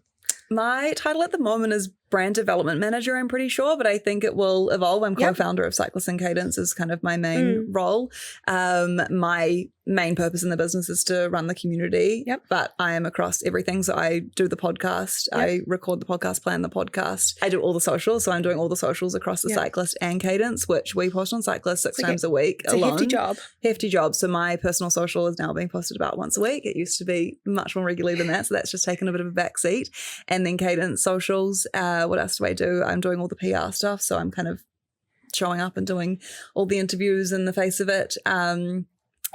My title at the moment is brand development manager, I'm pretty sure, but I think it will evolve. I'm co-founder of Cyclist and Cadence is kind of my main role. My main purpose in the business is to run the community, but I am across everything. So I do the podcast, I record the podcast, plan the podcast. I do all the socials. So I'm doing all the socials across the Cyclist and Cadence, which we post on Cyclist 6 times a week alone. It's a hefty job. Hefty job. So my personal social is now being posted about once a week. It used to be much more regularly than that. So that's just taken a bit of a back seat. And then Cadence socials, what else do I do? I'm doing all the PR stuff. So I'm kind of showing up and doing all the interviews in the face of it.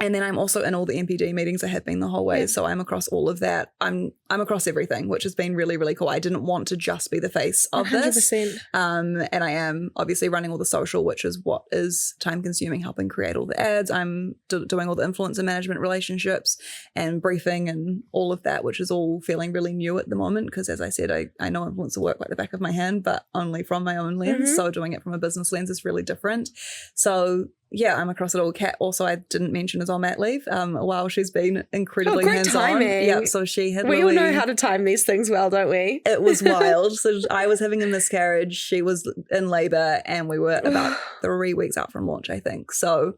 And then I'm also in all the NPD meetings. I have been the whole way. So I'm across all of that. I'm across everything, which has been really, really cool. I didn't want to just be the face of 100%. this. And I am obviously running all the social, which is what is time consuming, helping create all the ads. I'm doing all the influencer management relationships and briefing and all of that, which is all feeling really new at the moment. Because as I said, I know influencer work like the back of my hand, but only from my own lens. So doing it from a business lens is really different. So yeah, I'm across it all. Kat also, I didn't mention, is on mat leave. While she's been incredibly hands-on. Timing. Yeah, so she had We all know how to time these things well, don't we? It was wild. So I was having a miscarriage. She was in labour and we were about 3 weeks out from launch, I think. So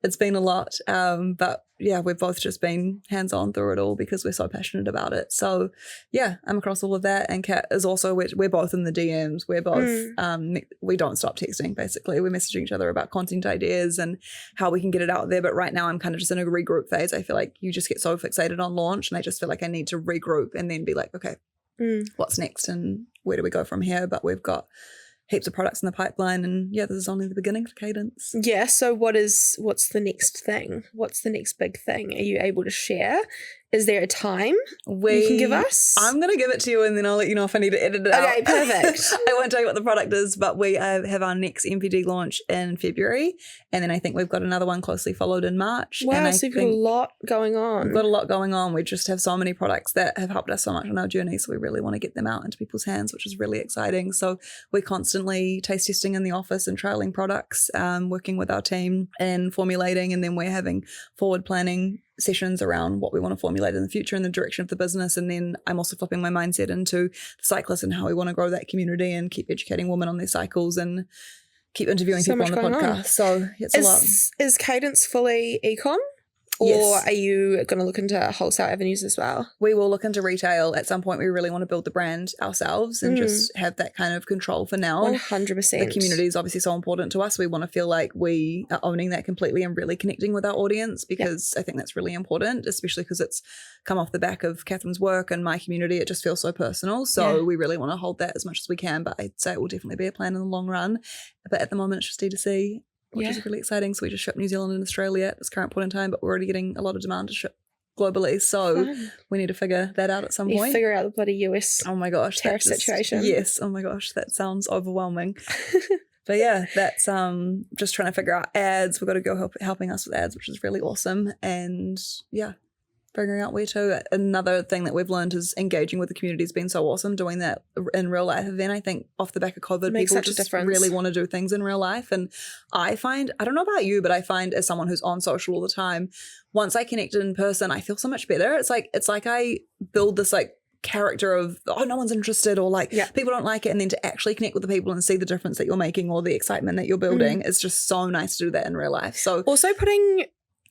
it's been a lot. But yeah, we've both just been hands-on through it all because we're so passionate about it. So yeah, I'm across all of that. And Kat is also, we're both in the DMs. We're both, we don't stop texting basically. We're messaging each other about content ideas and how we can get it out there. But right now I'm kind of just in a regroup phase. I feel like you just get so fixated on launch and I just feel like I need to regroup and then be like, okay, what's next and where do we go from here? But we've got heaps of products in the pipeline and yeah, this is only the beginning for Cadence. Yeah, so what's the next thing? What's the next big thing? Are you able to share? Is there a time you can give us? I'm going to give it to you and then I'll let you know if I need to edit it out. Okay, perfect. I won't tell you what the product is, but we have our next MPD launch in February and then I think we've got another one closely followed in March. Wow, and so you've got a lot going on. We've got a lot going on. We just have so many products that have helped us so much on our journey, so we really want to get them out into people's hands, which is really exciting. So we're constantly taste testing in the office and trialing products, working with our team and formulating, and then we're having forward planning sessions around what we want to formulate in the future and the direction of the business. And then I'm also flipping my mindset into the cyclist and how we want to grow that community and keep educating women on their cycles and keep interviewing people on the podcast. So it's a lot. Is Cadence fully e-com? Or Yes. are you going to look into wholesale avenues as well? We will look into retail. At some point, we really want to build the brand ourselves and just have that kind of control for now. 100%. The community is obviously so important to us. We want to feel like we are owning that completely and really connecting with our audience because I think that's really important, especially because it's come off the back of Catherine's work and my community. It just feels so personal. So we really want to hold that as much as we can. But I'd say it will definitely be a plan in the long run. But at the moment, it's just D2C. Which is really exciting. So we just ship New Zealand and Australia at this current point in time, but we're already getting a lot of demand to ship globally. So we need to figure that out at some point. Figure out the bloody US oh my gosh, tariff situation. Yes. Oh my gosh, that sounds overwhelming. But yeah, that's just trying to figure out ads. We've got to go helping us with ads, which is really awesome. And yeah, figuring out where to. Another thing that we've learned is engaging with the community has been so awesome. Doing that in real life. And then I think off the back of COVID, people just really want to do things in real life. And I find, I don't know about you, but I find as someone who's on social all the time, once I connect in person, I feel so much better. It's like I build this like character of, oh, no one's interested or like people don't like it. And then to actually connect with the people and see the difference that you're making or the excitement that you're building, it's just so nice to do that in real life. So also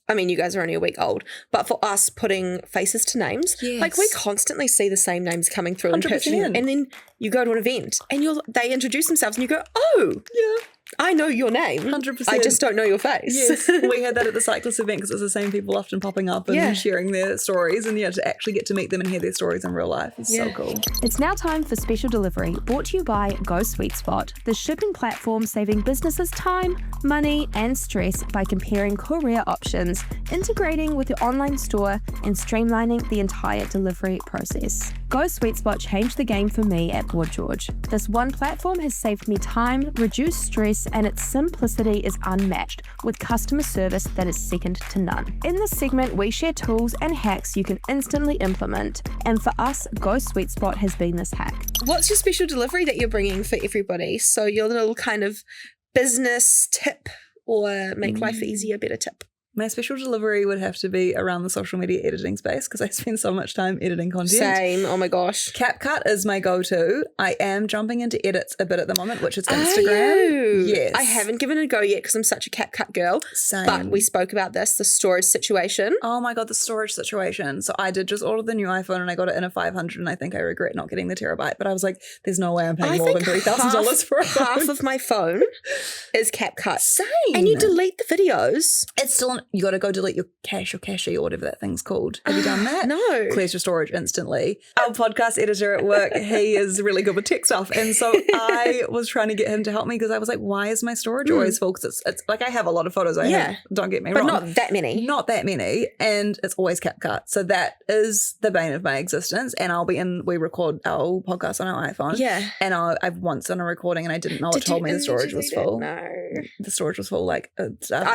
I mean, you guys are only a week old, but for us putting faces to names, like we constantly see the same names coming through in person, and then you go to an event and they introduce themselves and you go, oh, yeah, I know your name. 100%. I just don't know your face. Yes, we had that at the Cyclist event because it's the same people often popping up and sharing their stories, and to actually get to meet them and hear their stories in real life is so cool. It's now time for special delivery, brought to you by Go Sweet Spot, the shipping platform saving businesses time, money, and stress by comparing courier options, integrating with your online store, and streamlining the entire delivery process. Go Sweet Spot changed the game for me at Board George. This one platform has saved me time, reduced stress, and its simplicity is unmatched, with customer service that is second to none. In this segment, we share tools and hacks you can instantly implement, and for us, Go Sweet Spot has been this hack. What's your special delivery that you're bringing for everybody? So your little kind of business tip or make life easier, better tip. My special delivery would have to be around the social media editing space because I spend so much time editing content. Same. Oh my gosh. CapCut is my go-to. I am jumping into edits a bit at the moment, which is Instagram. Are you? Yes. I haven't given it a go yet because I'm such a CapCut girl. Same. But we spoke about this, the storage situation. Oh my God, the storage situation. So I did just order the new iPhone and I got it in a 500 and I think I regret not getting the terabyte. But I was like, there's no way I'm paying more than $3,000 for a phone. Half of my phone is CapCut. Same. And you delete the videos. It's still account, you got to go delete your cache or cachie or whatever that thing's called. Have you done that? No. Clears your storage instantly. Our podcast editor at work, he is really good with tech stuff. And so I was trying to get him to help me because I was like, why is my storage always full? Because it's like I have a lot of photos. I have, don't get me wrong. But not that many. Not that many. And it's always CapCut. So that is the bane of my existence. And we record our podcast on our iPhone. Yeah. And I've once done a recording and I didn't know it told me the storage was full. No. The storage was full I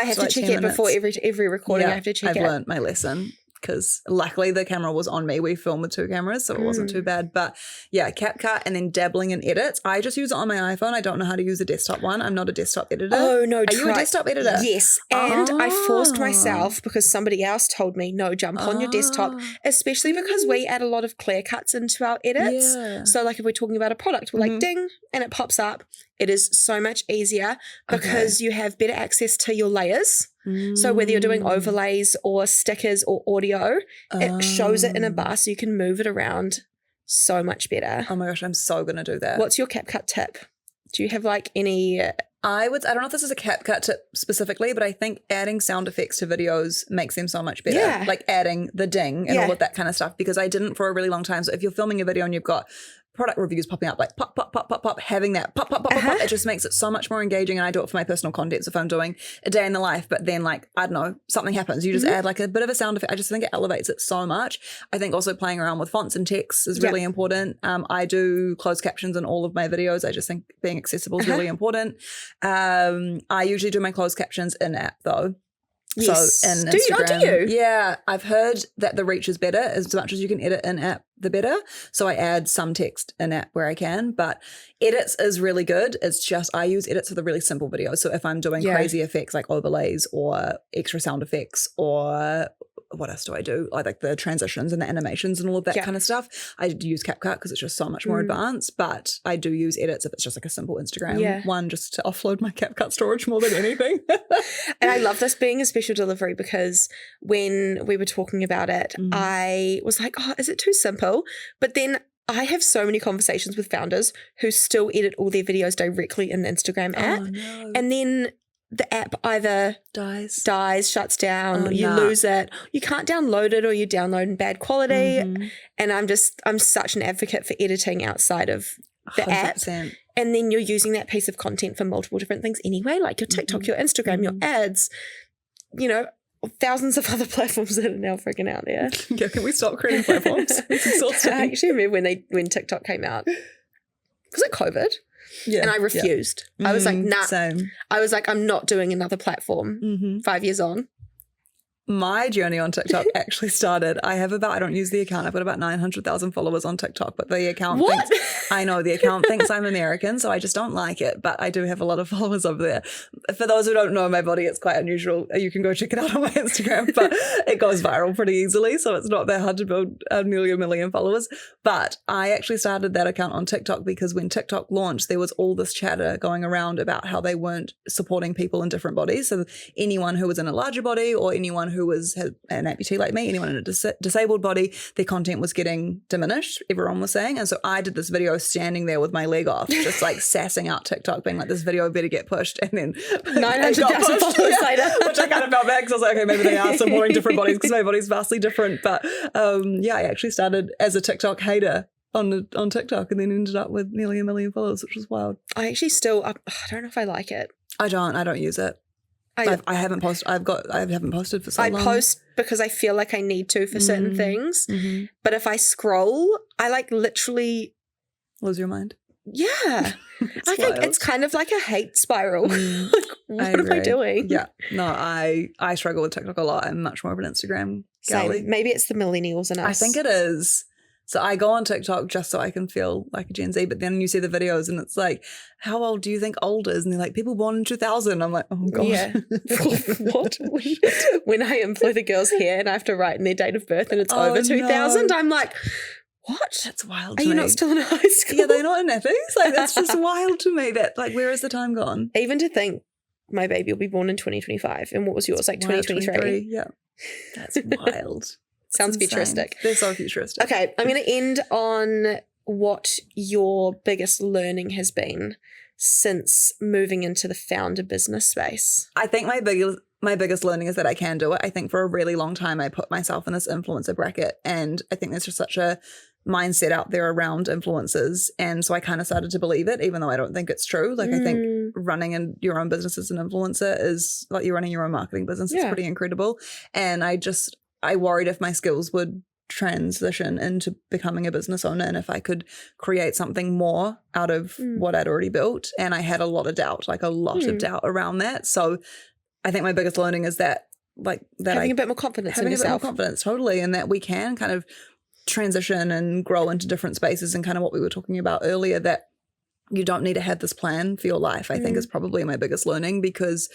have to check it before every recording. I have to check it. I've learned my lesson because luckily the camera was on me. We filmed with 2 cameras, so it wasn't too bad. But yeah, CapCut and then dabbling in edits. I just use it on my iPhone. I don't know how to use a desktop one. I'm not a desktop editor. Oh, no. Are you a desktop editor? Yes. And I forced myself because somebody else told me, no, jump on your desktop, especially because we add a lot of clear cuts into our edits. Yeah. So like if we're talking about a product, we're like ding, and it pops up. It is so much easier because you have better access to your layers. So whether you're doing overlays or stickers or audio, it shows it in a bar so you can move it around so much better. Oh my gosh, I'm so going to do that. What's your CapCut tip? Do you have like any... I don't know if this is a CapCut tip specifically, but I think adding sound effects to videos makes them so much better. Yeah. Like adding the ding and all of that kind of stuff, because I didn't for a really long time. So if you're filming a video and you've got product reviews popping up, like pop, pop, pop, pop, pop, having that pop, pop, pop, pop, pop, it just makes it so much more engaging. And I do it for my personal content. So if I'm doing a day in the life, but then like, I don't know, something happens, you just add like a bit of a sound effect. I just think it elevates it so much. I think also playing around with fonts and text is really important. I do closed captions in all of my videos. I just think being accessible is really important. I usually do my closed captions in app though. Yes. So in do Instagram, you? Yeah, I've heard that the reach is better. As much as you can edit in app, the better. So I add some text in app where I can, but edits is really good. It's just I use edits for the really simple videos. So if I'm doing crazy effects like overlays or extra sound effects or what else do I do? I like the transitions and the animations and all of that kind of stuff. I use CapCut because it's just so much more advanced, but I do use edits if it's just like a simple Instagram one just to offload my CapCut storage more than anything. And I love this being a special delivery because when we were talking about it, I was like, oh, is it too simple? But then I have so many conversations with founders who still edit all their videos directly in the Instagram app. Oh, no. And then the app either dies, shuts down, you lose it, you can't download it, or you download in bad quality. And I'm such an advocate for editing outside of the 100%. App. And then you're using that piece of content for multiple different things anyway, like your TikTok, your Instagram, your ads, you know, thousands of other platforms that are now freaking out there. Yeah, can we stop creating platforms? It's exhausting. I actually remember when TikTok came out. Was it COVID? Yeah. And I refused. I was like, nah. Same. I was like, I'm not doing another platform 5 years on. My journey on TikTok actually started. I don't use the account. I've got about 900,000 followers on TikTok, but the account the account thinks I'm American, so I just don't like it. But I do have a lot of followers over there. For those who don't know my body, it's quite unusual. You can go check it out on my Instagram, but it goes viral pretty easily, so it's not that hard to build nearly 1 million followers. But I actually started that account on TikTok because when TikTok launched, there was all this chatter going around about how they weren't supporting people in different bodies. So anyone who was in a larger body or anyone who had an amputee like me, anyone in a disabled body, their content was getting diminished, everyone was saying. And so I did this video standing there with my leg off, just like sassing out TikTok, being like, this video better get pushed. And then 900,000 followers later. Which I kind of felt bad because I was like, okay, maybe they are supporting different bodies because my body's vastly different. But I actually started as a TikTok hater on TikTok and then ended up with nearly 1 million followers, which was wild. I actually I don't know if I like it. I don't use it. I haven't posted. I haven't posted for so long. I post because I feel like I need to for certain things. But if I scroll, I like literally lose your mind. Yeah, it's kind of like a hate spiral. Like, what am I doing? Yeah, no, I struggle with TikTok a lot. I'm much more of an Instagram girly. Maybe it's the millennials in us. I think it is. So I go on TikTok just so I can feel like a Gen Z, but then you see the videos and it's like, how old do you think old is? And they're like, people born in 2000. I'm like, oh God. Yeah. What? When I employ the girls here and I have to write in their date of birth and it's over 2000, I'm like, what? That's wild to me. Are you me. not still in high school? Yeah, they're not in nappies. Like, that's just wild to me that, like, where is the time gone? Even to think my baby will be born in 2025. And what was yours, like 2023? Yeah. That's wild. Sounds futuristic. They're so futuristic. Okay, I'm going to end on what your biggest learning has been since moving into the founder business space. I think my my biggest learning is that I can do it. I think for a really long time, I put myself in this influencer bracket, and I think there's just such a mindset out there around influencers. And so I kind of started to believe it, even though I don't think it's true. Like I think running your own business as an influencer is like you're running your own marketing business. It's pretty incredible. And I worried if my skills would transition into becoming a business owner and if I could create something more out of what I'd already built. And I had a lot of doubt, like a lot of doubt around that. So I think my biggest learning is that having a bit more confidence in yourself. Having a bit more confidence, totally. And that we can kind of transition and grow into different spaces, and kind of what we were talking about earlier, that you don't need to have this plan for your life, I think is probably my biggest learning, because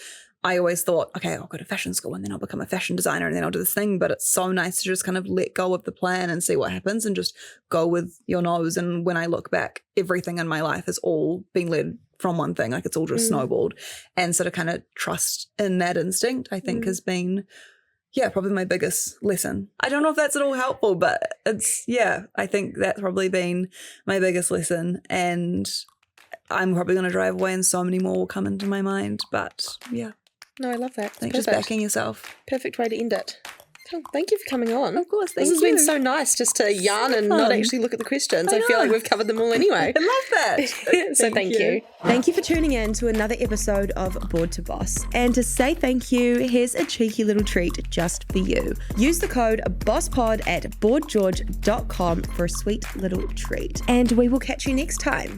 I always thought, okay, I'll go to fashion school and then I'll become a fashion designer and then I'll do this thing. But it's so nice to just kind of let go of the plan and see what happens and just go with your nose. And when I look back, everything in my life has all been led from one thing. Like it's all just snowballed. And so to kind of trust in that instinct, I think has been, probably my biggest lesson. I don't know if that's at all helpful, but it's, I think that's probably been my biggest lesson. And I'm probably going to drive away and so many more will come into my mind. But No, I love that. I think just backing yourself. Perfect way to end it. Cool. Thank you for coming on. Of course, thank you. This has been so nice just to yarn and not actually look at the questions. I feel like we've covered them all anyway. I love that. So thank you. Thank you for tuning in to another episode of Board to Boss. And to say thank you, here's a cheeky little treat just for you. Use the code BOSSPOD at boardgeorge.com for a sweet little treat. And we will catch you next time.